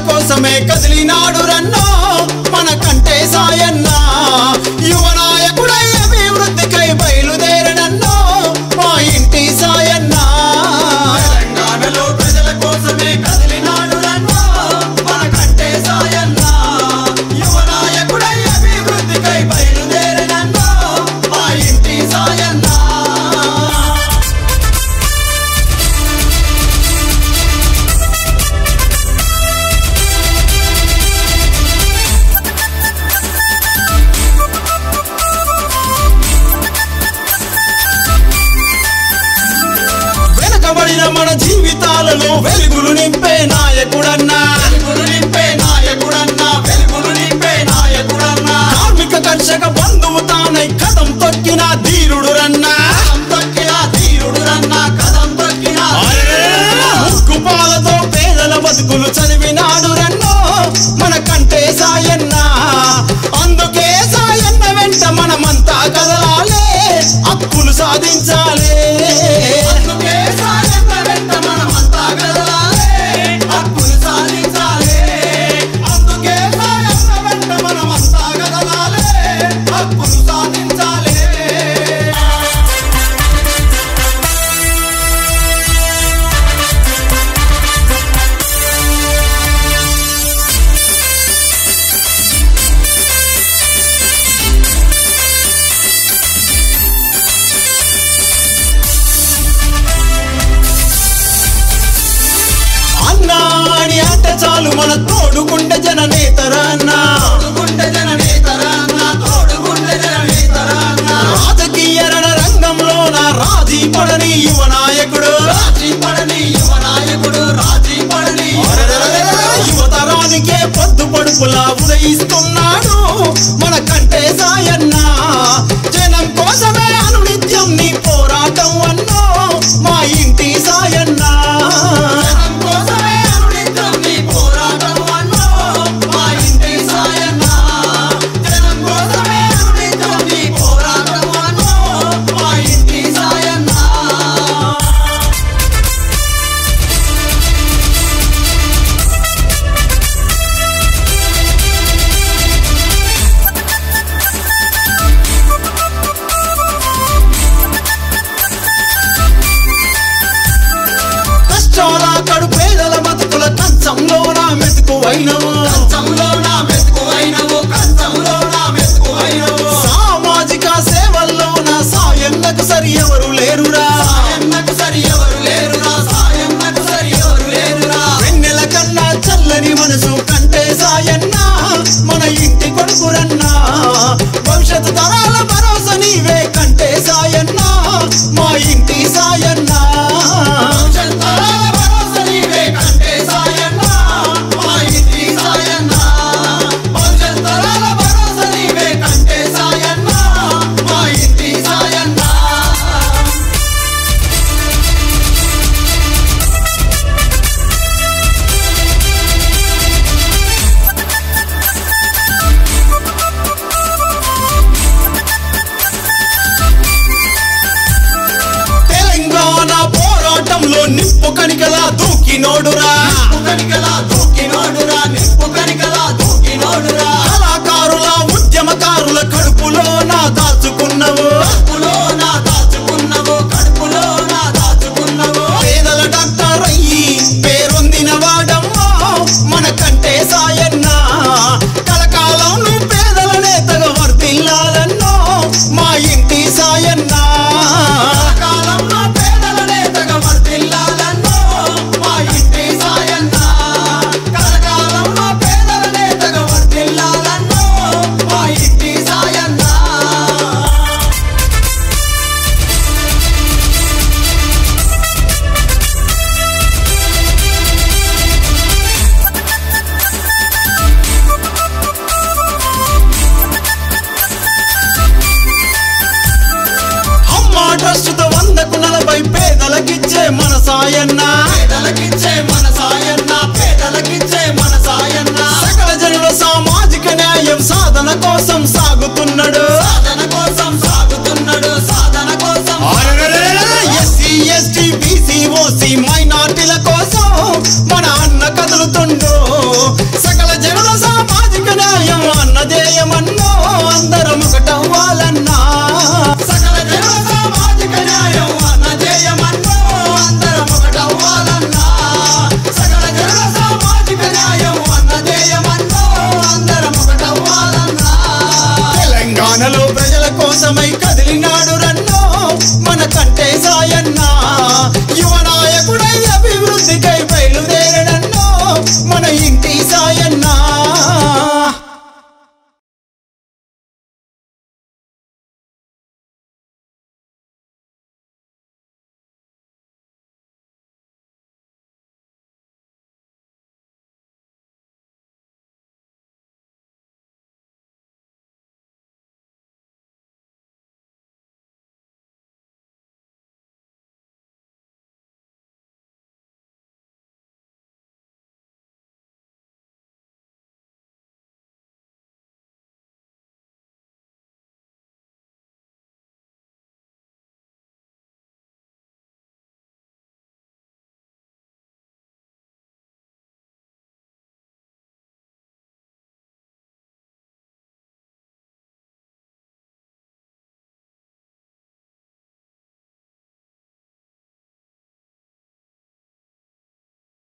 కోసమే కదిలినాడు రన్నో మన కంటే సాయన్న యువ నాయకుడై అభివృద్ధికై బయలుదేరనన్నో మా ఇంటి సాయన్న తెలంగాణలో ప్రజల కోసమే కదిలినాడు రన్నో మన కంటే సాయన్న యువ నాయకుడై అభివృద్ధికై బయలుదేరనన్నో మా ఇంటి సాయన్న మన జీవితాలలో వెలుగులు నింపే నాయకుడన్నా కార్మిక కర్షక బంధువు తానై కదం తొక్కిన ధీరుడు రన్నా ముక్కుపాలతో పేదల బతుకులు చదివినాడు రన్నో మన కంటే సాయన్న అందుకే సాయన్న వెంట మనమంతా కదలాలే హక్కులు సాధించాలే చాలు మన తోడుగుండె జననేతరాన్నా రాజకీయ రంగంలోన రాజీ పడని యువ నాయకుడు యువతరానికే పొద్దు పడుపులా ఉదయిస్తున్నాడు మన కంటే సాయన్న జనం కోసమే అనునిత్యం నీ పోరాటం అన్నో మా ఇంటి సాయన్న కడు పేదల బతుకుల కంచంలోన మెతుకువైనవు సామాజిక సేవల్లోన సాయన్నకు సరి ఎవరు లేరురా వెన్నెల కన్నా చల్లని మనసు కంటే సాయన్న మన ఇంటి కొడుకురన్నా భవిష్యత్తు తరాల భరోసా నీవే కంటే సాయన్న మా ఇంటి సాయన్న నిప్పు కనికలా దూకినోడురా కళాకారుల ఉద్యమకారుల కడుపులో నా దాచుకున్నవు పేదల డాక్టర్ అయ్యి పేరొందిన వాడమ్మో మన కంటే సాయన్న కలకాలం నువ్వు పేదల నేతగా వర్తిల్లాలన్నో మా ఇంటి సాయన్న ప్రస్తుత 100కు 40 పేదలకిచ్చే మన సాయన్న